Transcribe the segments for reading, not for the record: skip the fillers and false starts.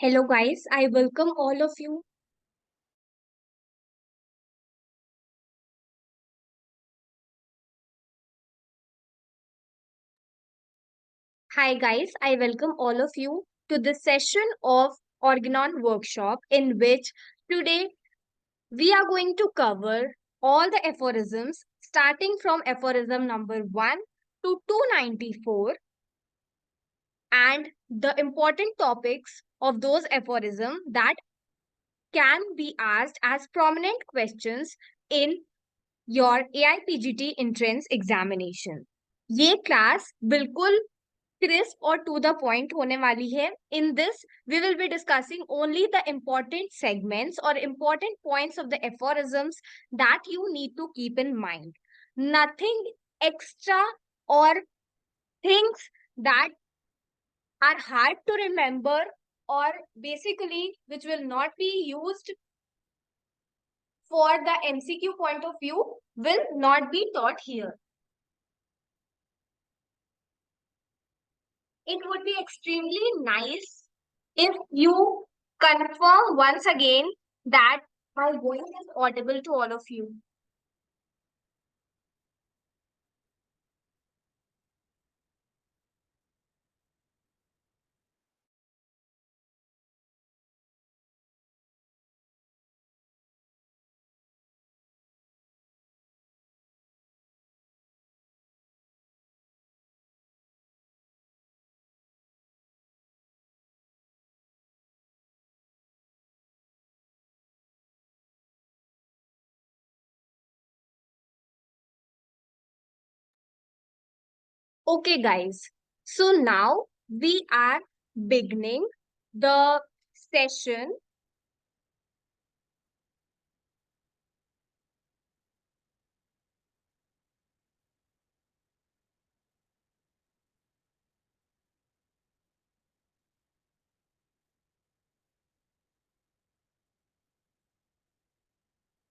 Hello, guys. I welcome all of you. Hi, guys. I welcome all of you to this session of Organon Workshop, in which today we are going to cover all the aphorisms starting from aphorism number 1 to 294 and the important topics of those aphorisms that can be asked as prominent questions in your AIPGT entrance examination. ये class बिल्कुल crisp or to the point होने वाली है. In this, we will be discussing only the important segments or important points of the aphorisms that you need to keep in mind. Nothing extra or things that are hard to remember or basically which will not be used for the MCQ point of view will not be taught here. It would be extremely nice if you confirm once again that my voice is audible to all of you. Okay, guys. So now we are beginning the session.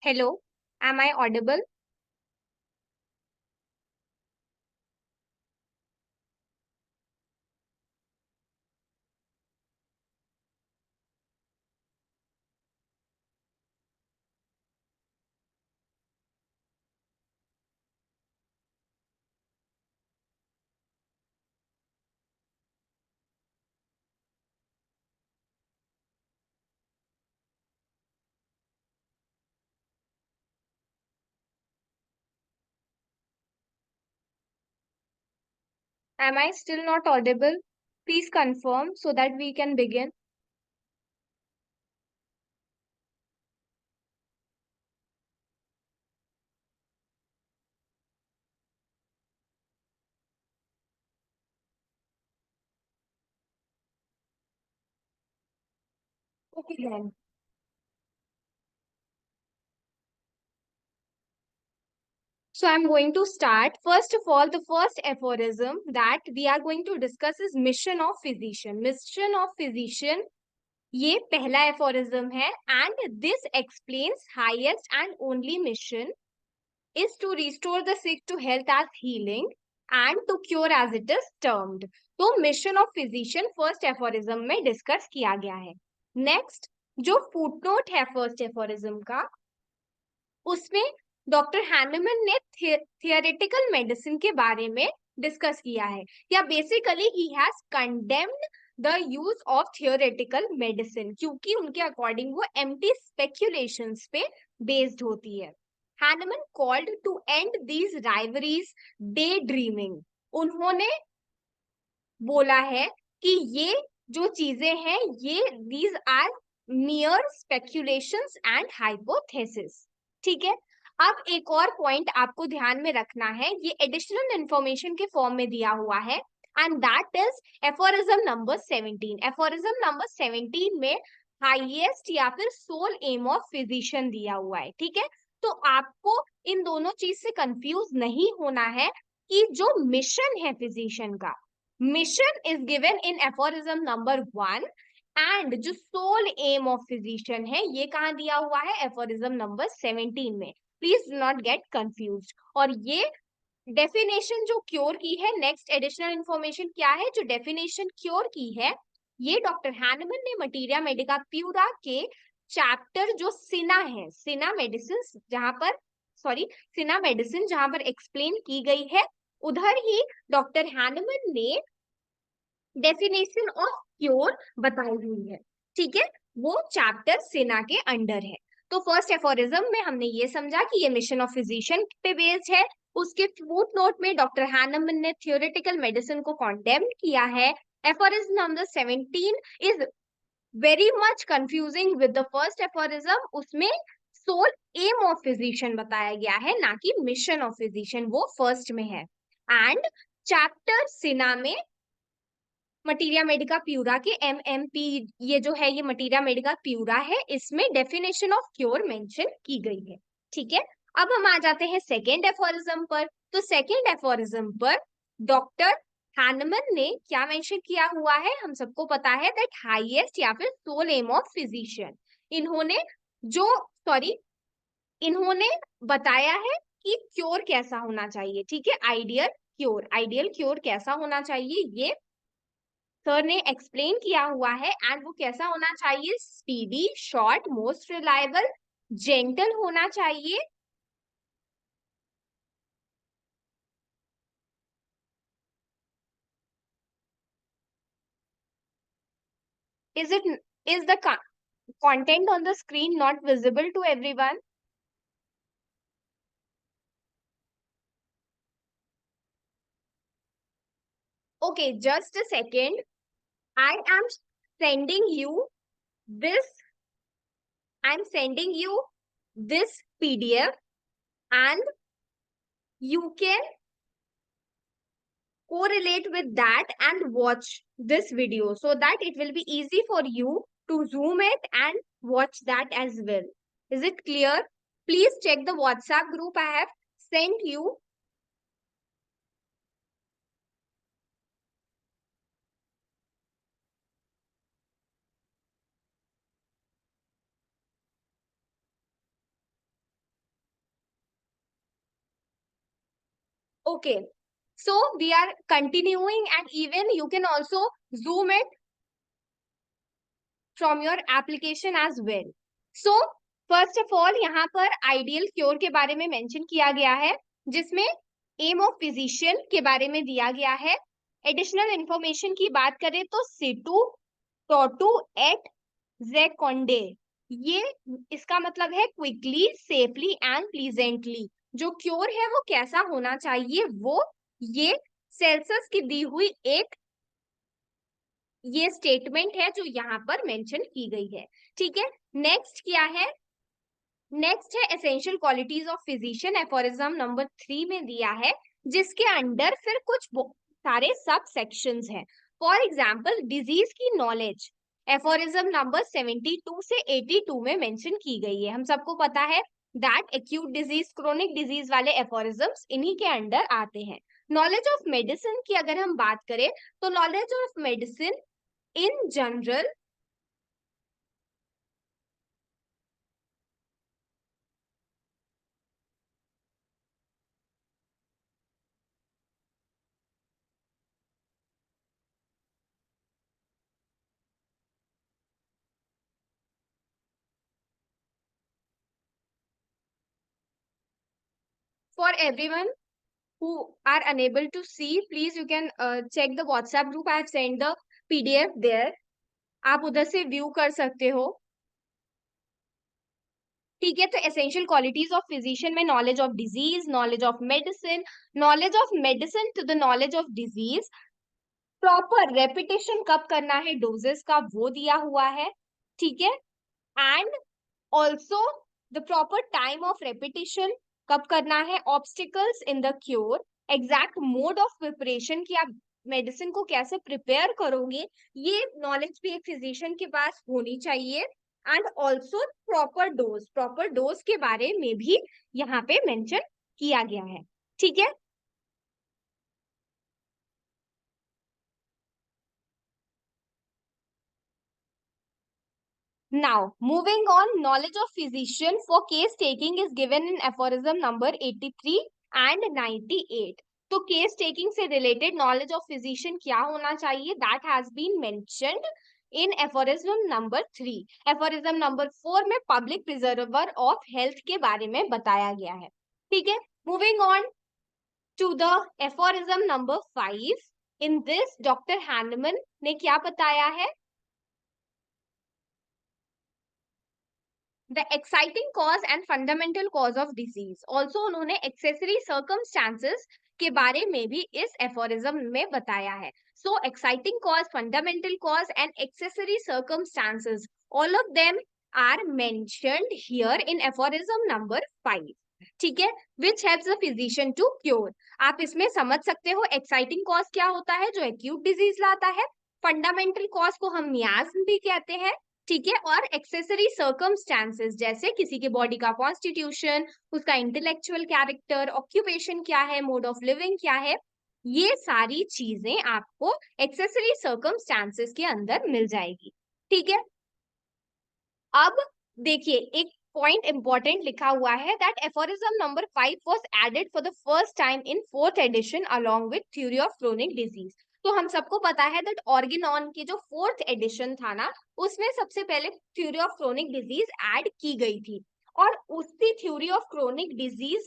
Hello, am I audible? Am I still not audible? Please confirm so that we can begin. Okay, then. So I'm going to start. First of all, the first aphorism that we are going to discuss is mission of physician. Mission of physician ये पहला aphorism है and this explains highest and only mission is to restore the sick to health as healing and to cure as it is termed. तो mission of physician first aphorism में discuss किया गया है. Next, जो footnote है first aphorism का उसमें doctor Hahnemann ने थियोरेटिकल मेडिसिन के बारे में डिस्कस किया है या basically he has condemned the use of theoretical medicine क्योंकि उनके अकॉर्डिंग वो एम्प्टी स्पेक्यूलेशंस पे बेस्ड होती है. Hahnemann called to and these reveries day dreaming. उन्होंने बोला है कि ये जो चीजें हैं ये these are mere speculations and hypothesis. ठीक है. अब एक और पॉइंट आपको ध्यान में रखना है, ये एडिशनल इंफॉर्मेशन के फॉर्म में दिया हुआ है and that is aphorism number 17. Aphorism number 17 में हाईएस्ट या फिर सोल एम ऑफ फिजिशियन दिया हुआ है. ठीक है. तो आपको इन दोनों चीज से कंफ्यूज नहीं होना है कि जो मिशन है फिजिशियन का, mission is given in aphorism number 1 and जो सोल एम ऑफ फिजिशियन है ये कहाँ दिया हुआ है, एफोरिज्म नंबर 17 में. Please do not get confuse. और ये डेफिनेशन जो क्योर की है, नेक्स्ट एडिशनल इंफॉर्मेशन क्या है जो डेफिनेशन क्योर की है ये डॉक्टर हैनमन ने मटीरिया मेडिका प्यूरा के चैप्टर जो सिना है, सिना मेडिसिन जहां पर सिना मेडिसिन जहां पर एक्सप्लेन की गई है, उधर ही डॉक्टर हैनमन ने डेफिनेशन ऑफ क्योर बताई हुई है। ठीक है, वो चैप्टर सिना के अंडर है। तो फर्स्ट एफोरिज्म में हमने ये समझा कि ये मिशन ऑफ फिजिशियन पे बेस्ड है। उसके फुट नोट में डॉक्टर हैनमन ने थियोरेटिकल मेडिसिन को कॉन्डेम किया है। Aphorism number 17 is very much confusing with the first aphorism. उसमें सोल एम ऑफ फिजिशियन बताया गया है, ना कि मिशन ऑफ फिजिशियन, वो फर्स्ट में है। एंड चैप्टर सिना में मटीरिया मेडिका प्यूरा के एमएमपी, ये जो है ये मटीरिया मेडिका प्यूरा है, इसमें डेफिनेशन ऑफ क्योर मेंशन की गई है। ठीक है, अब हम आ जाते हैं सेकेंड एफोरिज्म पर। तो सेकेंड एफोरिज्म पर डॉक्टर हैनमन ने क्या मेंशन किया हुआ है, हम सबको पता है दैट हाईएस्ट या फिर सोल एम ऑफ फिजिशियन, इन्होंने जो सॉरी इन्होंने बताया है कि क्योर कैसा होना चाहिए। ठीक है, आइडियल क्योर कैसा होना चाहिए, ये सर ने एक्सप्लेन किया हुआ है। एंड वो कैसा होना चाहिए, speedy, short, most reliable, gentle होना चाहिए। Is the content on the screen not visible to everyone? Okay, just a second. I am sending you this. I'm sending you this PDF, and you can correlate with that and watch this video so that it will be easy for you to zoom it and watch that as well. Is it clear? Please check the WhatsApp group I have sent you. Okay. So we are continuing, and even you can also zoom it from your application as well. So first of all, यहाँ पर ideal cure के बारे में mention किया गया है, जिसमें M of physician के बारे में दिया गया है। एडिशनल इंफॉर्मेशन की बात करें तो सिटू टोटू एट जेकोंडे, ये इसका मतलब है क्विकली, सेफली एंड प्लीजेंटली। जो क्योर है वो कैसा होना चाहिए, वो ये सेल्सियस की दी हुई एक ये स्टेटमेंट है जो यहाँ पर मेंशन की गई है। ठीक है, नेक्स्ट क्या है, नेक्स्ट है essential qualities of physician, aphorism number 3 में दिया है, जिसके अंडर फिर कुछ सारे सब सेक्शंस हैं। फॉर एग्जांपल डिजीज की नॉलेज एफोरिज्म नंबर 72 से 82 में मेंशन की गई है। हम सबको पता है that acute disease, chronic disease वाले एफोरिज्म्स इन्हीं के अंडर आते हैं। नॉलेज ऑफ मेडिसिन की अगर हम बात करें तो knowledge of medicine in general for everyone who are unable to see, please you can check the WhatsApp group. I have sent the PDF there. आप उधर से व्यू कर सकते हो। ठीक है, तो एसेंशियल क्वालिटीज ऑफ फिजिशियन में knowledge of disease, knowledge of medicine to the knowledge of disease, proper repetition कब करना है डोजेस का वो दिया हुआ है। ठीक है, and also the proper time of repetition कब करना है, obstacles in the cure, exact mode of preparation की आप मेडिसिन को कैसे प्रिपेयर करोगे, ये नॉलेज भी एक फिजिशियन के पास होनी चाहिए। एंड ऑल्सो प्रॉपर डोज के बारे में भी यहाँ पे मेंशन किया गया है। ठीक है, now moving on, knowledge of physician for case taking is given in aphorism number 83 and 98. तो केस टेकिंग से रिलेटेड नॉलेज ऑफ फिजिशियन क्या होना चाहिए, that has been mentioned in aphorism number 3। Aphorism number 4 में पब्लिक प्रिजर्वर ऑफ हेल्थ के बारे में बताया गया है। ठीक है, moving on to the aphorism number 5। In this doctor हैंडमन ने क्या बताया है, the exciting cause and fundamental cause of disease. Also उन्होंने एक्सेसरी सर्कमस्टांसेस के बारे में भी इस एफोरिज्म में बताया है। So exciting cause, fundamental cause and accessory circumstances, all of them are mentioned here in aphorism number 5। ठीक है, which helps the physician to cure. आप इसमें समझ सकते हो एक्साइटिंग कॉज क्या होता है, जो एक्यूट डिजीज लाता है। फंडामेंटल कॉज को हम मियाज्म भी कहते हैं। ठीक है, और एक्सेसरी सर्कमस्टांसेस जैसे किसी के बॉडी का कॉन्स्टिट्यूशन, उसका इंटेलेक्चुअल कैरेक्टर, ऑक्यूपेशन क्या है, मोड ऑफ लिविंग क्या है, ये सारी चीजें आपको एक्सेसरी सर्कमस्टांसेस के अंदर मिल जाएगी। ठीक है, अब देखिए एक पॉइंट इंपॉर्टेंट लिखा हुआ है that aphorism number 5 was added for the first time in 4th edition along with theory of chronic disease. तो हम सबको पता है दैट ऑर्गेनॉन की जो 4th एडिशन था ना, उसमें सबसे पहले theory of chronic disease add की गई थी, और उसी थ्योरी ऑफ क्रोनिक डिजीज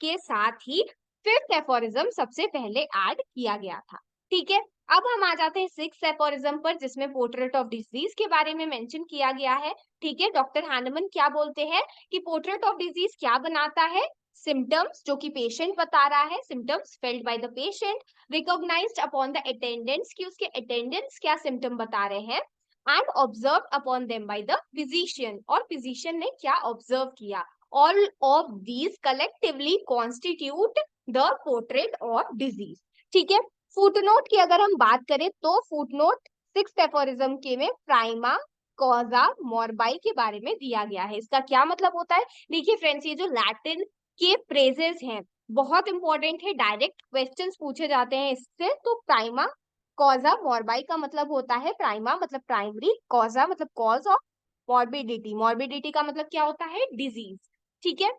के साथ ही 5th एफोरिज्म सबसे पहले ऐड किया गया था। ठीक है, अब हम आ जाते हैं 6th एफोरिज्म पर, जिसमें पोर्ट्रेट ऑफ डिजीज के बारे में मेंशन किया गया है। ठीक है, डॉक्टर हैंडमन क्या बोलते हैं कि पोर्ट्रेट ऑफ डिजीज क्या बनाता है, सिम्टम्स जो कि पेशेंट बता रहा है, symptoms felt by the patient, recognised upon the attendants की उसके अटेंडेंट्स क्या सिम्टम बता रहे हैं, and observe upon them by the physician, और फिजिशियन ने क्या ऑब्जर्व किया। All of these collectively constitute the portrait of disease. ठीक है, फुटनोट की अगर हम बात करें तो फुटनोट 6th एफोरिज्म के में प्राइमा कॉजा मॉर्बाई के बारे में दिया गया है। इसका क्या मतलब होता है, देखिए फ्रेंड्स, ये जो लैटिन के फ्रेजेस हैं बहुत इंपॉर्टेंट है, डायरेक्ट क्वेश्चंस पूछे जाते हैं इससे। तो प्राइमा कॉजा मॉर्बाई का मतलब होता है, प्राइमा मतलब प्राइमरी, कॉजा मतलब कॉज ऑफ, मॉर्बिडिटी, मॉर्बिडिटी का मतलब क्या होता है, डिजीज। ठीक है,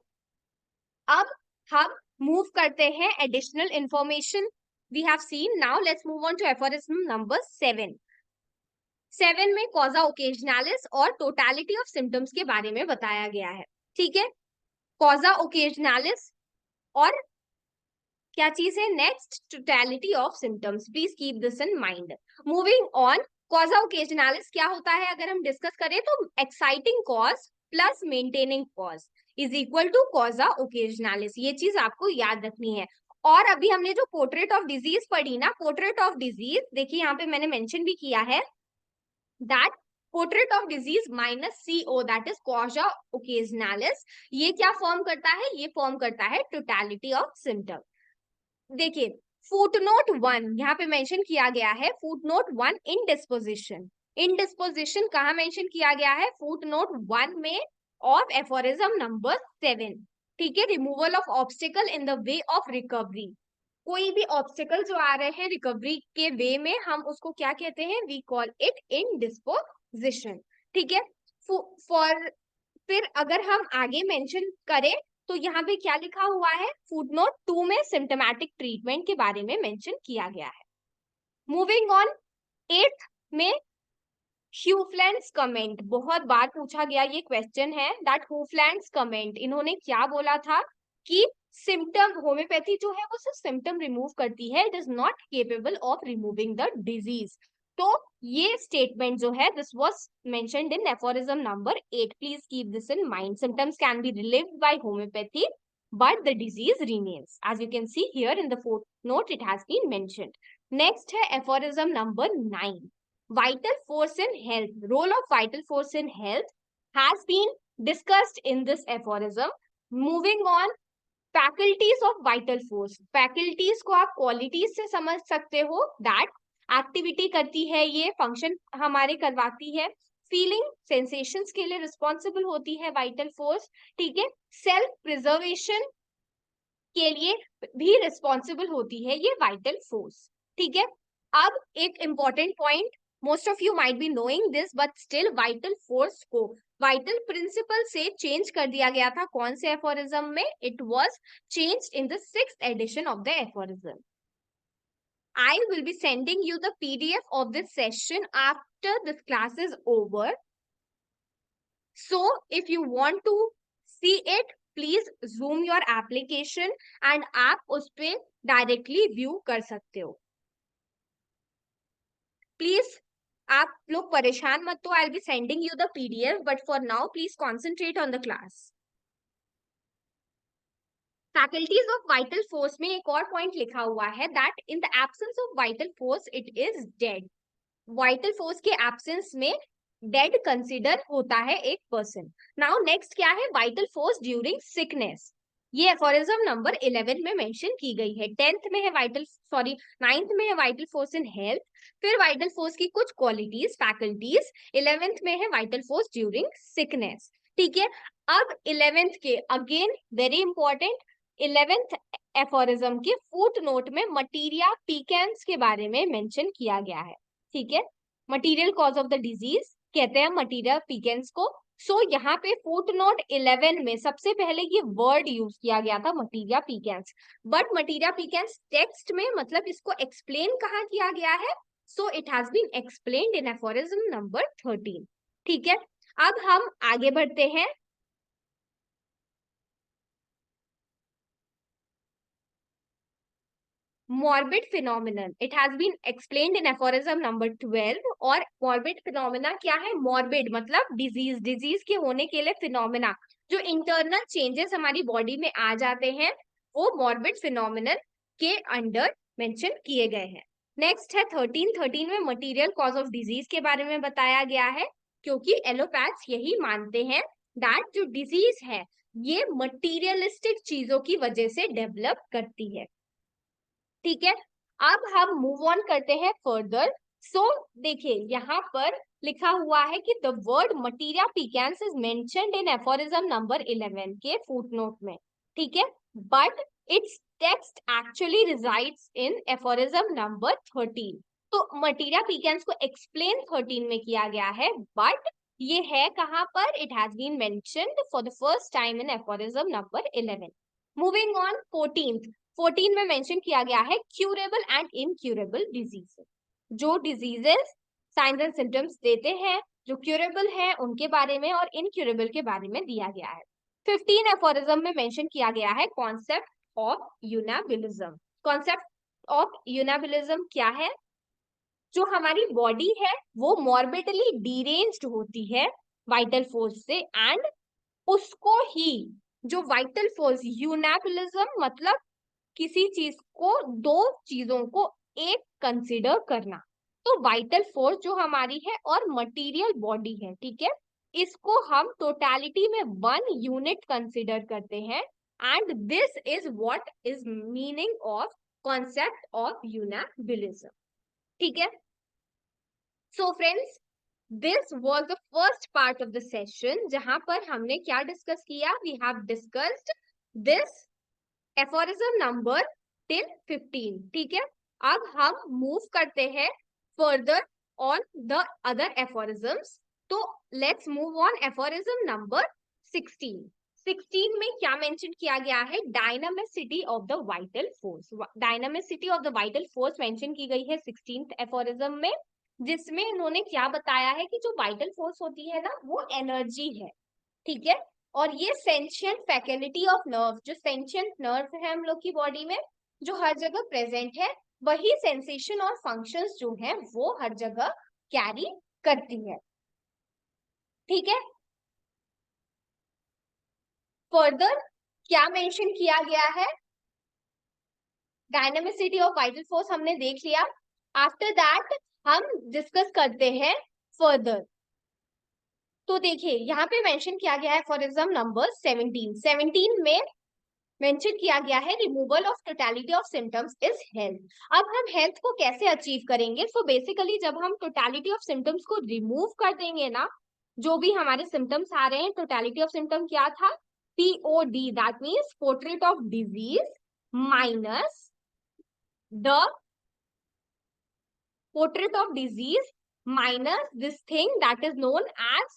अब हम मूव करते हैं additional information we have seen. Now let's move on to aphorism number 7। 7 में कॉजा ओकेजनैलिस और टोटलिटी ऑफ सिम्टम्स के बारे में बताया गया है। ठीक है, कॉजा ओकेजनैलिस और क्या चीज है, next totality of symptoms, please keep this in mind. Moving on, causa occasionalis क्या होता है अगर हम डिस्कस करें तो exciting cause plus maintaining cause is equal to causa occasionalis, ये चीज आपको याद रखनी है। और अभी हमने जो पोर्ट्रेट ऑफ डिजीज पढ़ी ना, पोर्ट्रेट ऑफ डिजीज देखिए यहाँ पे मैंने मेंशन भी किया है that portrait of disease minus CO, that is causa occasionalis, ये क्या फॉर्म करता है, ये फॉर्म करता है टोटलिटी ऑफ सिम्टम। देखिए फुटनोट 1 यहाँ पे मेंशन किया गया है, footnote 1 indisposition, indisposition कहाँ मेंशन किया गया है, फुटनोट 1 में ऑफ एफोरिज्म नंबर 7। ठीक है, removal of obstacle in the way of recovery, कोई भी ऑब्स्टिकल जो आ रहे हैं रिकवरी के वे में, हम उसको क्या कहते हैं, we call it indisposition. ठीक है, फॉर फिर अगर हम आगे मेंशन करें तो यहाँ पे क्या लिखा हुआ है, फुटनोट 2 में सिम्टोमेटिक ट्रीटमेंट के बारे में मेंशन किया गया है। मूविंग ऑन 8th में ह्यूफ्लैंड्स कमेंट, बहुत बार पूछा गया ये क्वेश्चन है दैट ह्यूफ्लैंड्स कमेंट, इन्होंने क्या बोला था कि सिम्टम, होम्योपैथी जो है वो सिर्फ सिम्टम रिमूव करती है, it is not capable of removing the disease. तो ये स्टेटमेंट जो है this was mentioned in aphorism number 8, please keep this in mind, symptoms can be relieved by homeopathy but the disease remains, as you can see here in the footnote it has been mentioned. Next है aphorism number 9, vital force in health, role of vital force in health has been discussed in this aphorism. Moving on, faculties of vital force, faculties को आप qualities से समझ सकते हो, that activity करती है, ये function हमारे करवाती है, फीलिंग सेंसेशंस के लिए रिस्पॉन्सिबल होती है वाइटल फोर्स। ठीक है, सेल्फ प्रिजर्वेशन के लिए भी रिस्पॉन्सिबल होती है ये वाइटल फोर्स। ठीक है, अब एक important point, most of you might be knowing this but still, vital force को वाइटल प्रिंसिपल से चेंज कर दिया गया था कौन से एफोरिज्म में? It was changed in the 6th edition of the aphorism. I will be sending you the PDF of this session after this class is over. So if you want to see it, please zoom your application and आप उस पे directly view कर सकते हो. Please आप लोग परेशान मत हो. I'll be sending you the PDF, but for now please concentrate on the class. Faculties of vital force में एक और पॉइंट लिखा हुआ है that in the absence of vital force it is dead. Vital force के absence में dead consider होता है एक पर्सन. नाउ नेक्स्ट क्या है? Vital force during sickness. ये एफोरिज्म नंबर 11 में मेंशन की गई है. 10th में है वाइटल, सॉरी 9th में है वाइटल फोर्स इन हेल्थ. फिर वाइटल फोर्स की कुछ क्वालिटीज, फैकल्टीज. 11th में है वाइटल फोर्स ड्यूरिंग सिकनेस. ठीक है. अब 11th के again very important 11th aphorism के फुट नोट में मटीरिया पीकेंस के बारे में मेंशन किया गया है. ठीक है. Material cause of the disease कहते हैं मटीरिया पीकेंस को. सो यहाँ पे फुट नोट 11 में सबसे पहले ये वर्ड यूज किया गया था materia peccans. But materia peccans text में मतलब इसको एक्सप्लेन कहाँ किया गया है? So it has been explained in aphorism number 13. ठीक है. अब हम आगे बढ़ते हैं. morbid phenomenon it has been explained in aphorism number 12. और morbid phenomena क्या है? morbid मतलब डिजीज के होने के लिए phenomena जो इंटरनल चेंजेस हमारी बॉडी में आ जाते हैं वो morbid phenomenon के अंडर मेंशन किए गए हैं. नेक्स्ट है 13 में मटीरियल कॉज ऑफ डिजीज के बारे में बताया गया है क्योंकि एलोपैथ्स यही मानते हैं दैट जो डिजीज है ये मटीरियलिस्टिक चीजों की वजह से डेवलप करती है. ठीक है. अब हम मूव ऑन करते हैं फर्दर. सो देखिए यहाँ पर लिखा हुआ है कि the word materia peccans is mentioned in aphorism number 11 के फुटनोट में. ठीक है. But its text actually resides in aphorism number 13. तो मटीरिया पीकेंस को एक्सप्लेन 13 में किया गया है बट ये है कहाँ पर? It has been mentioned for the first time in aphorism number 11. Moving on 14 में मेंशन किया गया है क्यूरेबल एंड इनक्यूरेबल डिजीज. जो डिजीजेस साइंस एंड सिम्टम्स देते हैं जो क्यूरेबल है उनके बारे में और इनक्यूरेबल के बारे में दिया गया है. 15 एफोरिज्म में मेंशन किया गया है कॉन्सेप्ट ऑफ यूनाबिलिज्म. कॉन्सेप्ट ऑफ यूनाबिलिज्म क्या है? जो हमारी बॉडी है वो मॉर्बिडली डिरेंज्ड होती है वाइटल फोर्स से एंड उसको ही जो वाइटल फोर्स यूनाबिलिज्म मतलब किसी चीज को दो चीजों को एक कंसिडर करना. तो वाइटल फोर्स जो हमारी है और मटेरियल बॉडी है. ठीक है. इसको हम टोटालिटी में वन यूनिट कंसिडर करते हैं and this is what is meaning of concept of यूनाबिलिज्म. ठीक है. So friends this was the first part of the session जहां पर हमने क्या डिस्कस किया? We have discussed this aphorism number till 15. ठीक है. अब हम मूव करते हैं further on the other aphorisms. तो let's move on aphorism number 16. 16 में क्या मेंशन किया गया है? Dynamicity of the vital force. Dynamicity of the vital force mention की गई है 16th एफोरिज्म में जिसमें इन्होंने क्या बताया है कि जो वाइटल फोर्स होती है ना वो एनर्जी है. ठीक है. और ये सेंशियंट फैकल्टी ऑफ नर्व जो सेंशियंट नर्व है हम लोग की बॉडी में जो हर जगह प्रेजेंट है वही सेंसेशन और फंक्शंस जो है वो हर जगह कैरी करती है. ठीक है. फर्दर क्या मेंशन किया गया है? डायनामिसिटी ऑफ वाइटल फोर्स हमने देख लिया. आफ्टर दैट हम डिस्कस करते हैं फर्दर. तो देखिए यहाँ पे मेंशन किया गया है एफोरिज्म नंबर 17 में मेंशन किया गया है removal of totality of symptoms is health. अब हम हेल्थ को कैसे अचीव करेंगे? सो बेसिकली जब हम टोटलिटी ऑफ सिम्टम्स को रिमूव कर देंगे ना जो भी हमारे सिम्टम्स आ रहे हैं टोटलिटी ऑफ सिम्टम क्या था? POD that means portrait of disease minus the portrait of disease minus this thing that is known as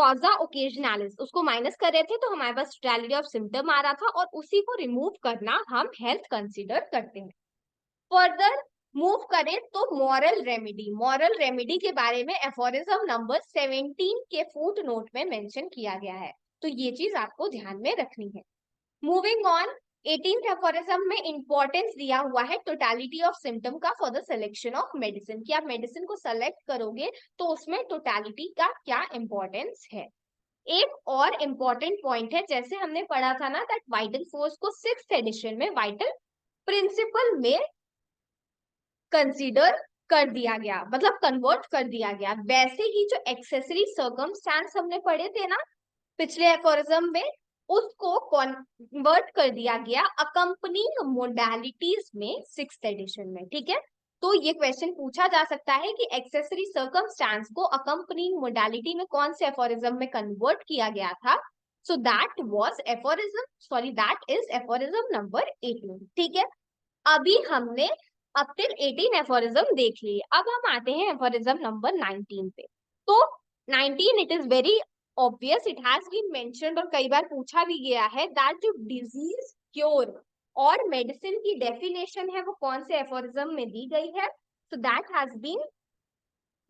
कॉजा ओकेजनैलिस उसको माइनस कर रहे थे तो हमारे पास टोटलिटी ऑफ सिम्टम आ रहा था और उसी को रिमूव करना हम हेल्थ कंसीडर करते हैं। फर्दर मूव करें तो मॉरल रेमेडी के बारे में एफोरिज्म नंबर 17 के फुट नोट में मेंशन किया गया है, तो ये चीज आपको ध्यान में रखनी है। मूविंग ऑन, 18th एफोरिज्म में इंपॉर्टेंस दिया हुआ है टोटलिटी ऑफ सिम्टम का for the selection of medicine, कि आप मेडिसिन को सेलेक्ट करोगे तो उसमें टोटलिटी का क्या इंपॉर्टेंस है। एक और इम्पोर्टेंट पॉइंट है, जैसे हमने पढ़ा था ना दैट वाइटल फोर्स को 6th एडिशन में वाइटल प्रिंसिपल में कंसीडर कर दिया गया, मतलब कन्वर्ट कर दिया गया। वैसे ही जो एक्सेसरी सर्कमस्टांस हमने पढ़े थे ना पिछले एफोरिज्म में, उसको कन्वर्ट कर दिया गया अकम्पनिंग मोडालिटीज में 6th एडिशन में। ठीक है, तो ये क्वेश्चन पूछा जा सकता है कि एक्सेसरी सर्कमस्टांस को अकम्पनिंग मोडालिटी में कौन से एफोरिज्म में कन्वर्ट किया गया था। So that was aphorism, sorry that is aphorism number 18। ठीक है, अभी हमने अब टिल 18 एफोरिज्म देख लिए, अब हम आते हैं एफोरिज्म नंबर 19 पे। तो 19 it is very obvious, it has been mentioned और कई बार पूछा भी गया है दैट जो डिजीज क्योर और मेडिसिन की डेफिनेशन है वो कौन से एफोरिज्म में दी गई है। So that has been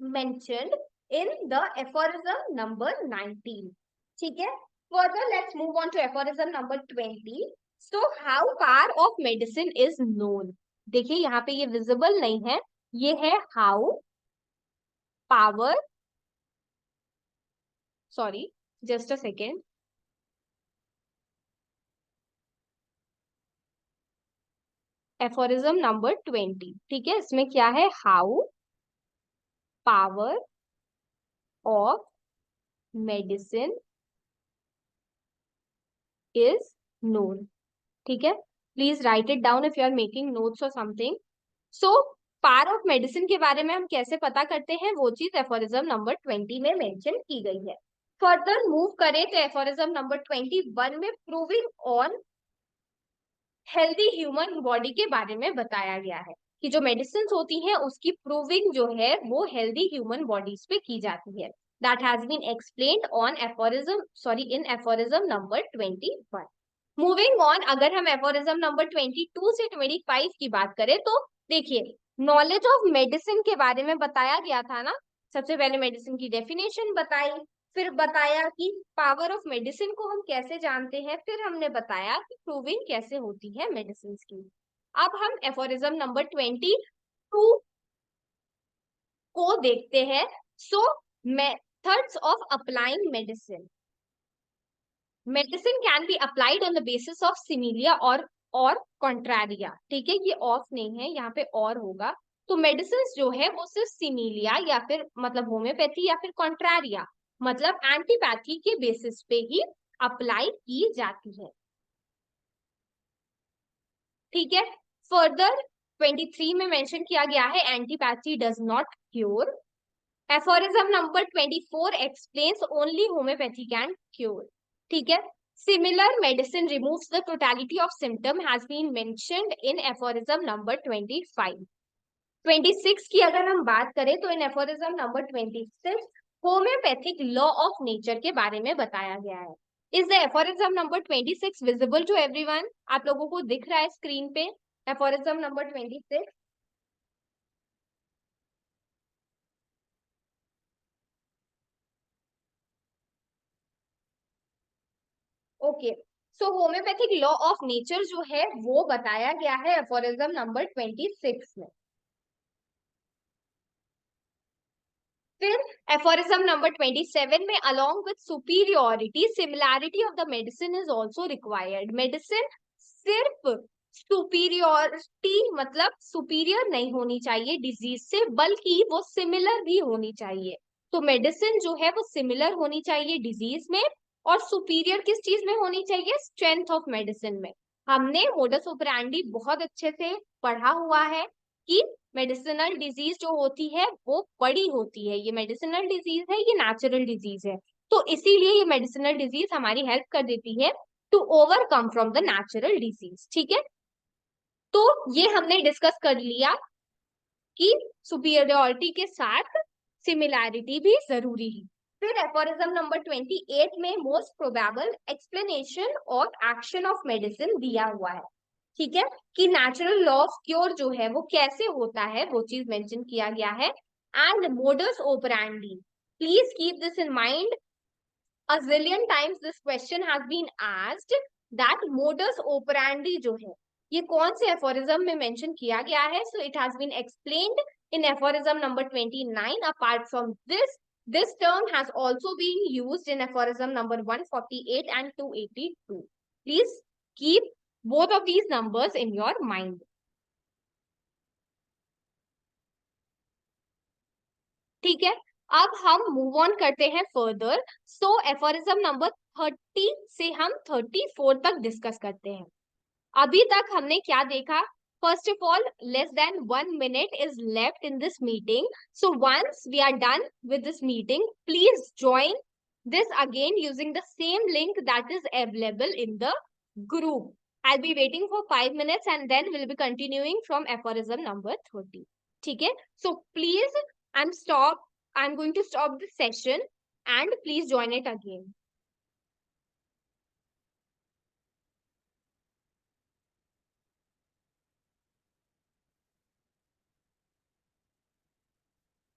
mentioned in the aphorism number 19। ठीक है, further let's move on to aphorism number 20. So how power of medicine is known. देखिए यहाँ पे ये विजिबल नहीं है, ये है how power, sorry just a second, aphorism number 20। ठीक है, इसमें क्या है, how power of medicine is known. ठीक है, please write it down if you are making notes और something. So power of medicine के बारे में हम कैसे पता करते हैं, वो चीज एफोरिज्म नंबर 20 में मेंशन की गई है। फर्दर मूव करें तो एफोरिज्म नंबर 21 में proving on healthy human body के बारे में बताया गया है कि जो मेडिसिन होती हैं उसकी प्रूविंग जो है वो हेल्दी ह्यूमन बॉडीज पे की जाती है। That has been explained on aphorism, sorry in aphorism number 21। Moving on, अगर हम एफोरिज्म नंबर 22 से 25 की बात करें तो देखिए नॉलेज ऑफ मेडिसिन के बारे में बताया गया था ना। सबसे पहले मेडिसिन की डेफिनेशन बताई, फिर बताया कि पावर ऑफ मेडिसिन को हम कैसे जानते हैं, फिर हमने बताया कि प्रूविंग कैसे होती है मेडिसिन की। अब हम एफोरिज्म नंबर 22 को देखते हैं। सो methods of applying medicine, medicine can be applied on the basis of similia और कॉन्ट्रारिया। ठीक है, ये ऑफ नहीं है, यहाँ पे और होगा। तो मेडिसिन जो है वो सिर्फ सिमिलिया या फिर मतलब होम्योपैथी या फिर कॉन्ट्रारिया मतलब एंटीपैथी के बेसिस पे ही अप्लाई की जाती है। ठीक है, फर्दर 23 में मेंशन किया गया है antipathy does not cure. Aphorism number 24 explains only homeopathy can cure. ठीक है, similar medicine removes the totality of symptom has been mentioned in aphorism number 25। 26 की अगर हम बात करें तो इन aphorism number 26 homeopathic law of nature के बारे में बताया गया है। Is the aphorism number 26 visible to everyone? आप लोगों को दिख रहा है स्क्रीन पे aphorism number 26? Okay, so homeopathic law of nature जो है वो बताया गया है एफोरिज्म नंबर 26 में। फिर एफोरिज्म नंबर 27 में along with superiority similarity of the medicine is also required. Medicine सिर्फ सुपीरियोरिटी मतलब सुपीरियर नहीं होनी चाहिए डिजीज से, बल्कि वो सिमिलर भी होनी चाहिए। तो मेडिसिन जो है वो सिमिलर होनी चाहिए डिजीज में, और सुपीरियर किस चीज में होनी चाहिए, स्ट्रेंथ ऑफ मेडिसिन में। हमने मोडस ऑपरेंडी बहुत अच्छे से पढ़ा हुआ है कि मेडिसिनल डिजीज जो होती है वो बड़ी होती है, ये मेडिसिनल डिजीज है, ये नेचुरल डिजीज है, तो इसीलिए ये मेडिसिनल डिजीज हमारी हेल्प कर देती है to overcome from the natural disease. ठीक है, तो ये हमने डिस्कस कर लिया कि सुपीरियोरिटी के साथ सिमिलैरिटी भी जरूरी है। फिर एफोरिज्म नंबर 28 में most probable explanation of action of medicine दिया हुआ है, ठीक है, कि नेचुरल लॉ ऑफ क्योर जो है वो कैसे होता है, वो चीज मेंशन किया गया है। And modus operandi, please keep this in mind, a zillion times this question has been asked that modus operandi जो है ये कौन से aphorism में mention किया गया है. So it has been explained in aphorism number 29. Apart from this term has also been used in aphorism number 148 and 282. Please keep both of these numbers in your mind. ठीक है, अब हम move on करते हैं further. सो aphorism number 30 से हम 34 तक discuss करते हैं. अभी तक हमने क्या देखा? First of all, less than 1 minute is left in this meeting. So once we are done with this meeting, please join this again using the same link that is available in the group. I'll be waiting for 5 minutes and then we'll be continuing from aphorism number 30. ठीक है, so please I'm going to stop the session and please join it again.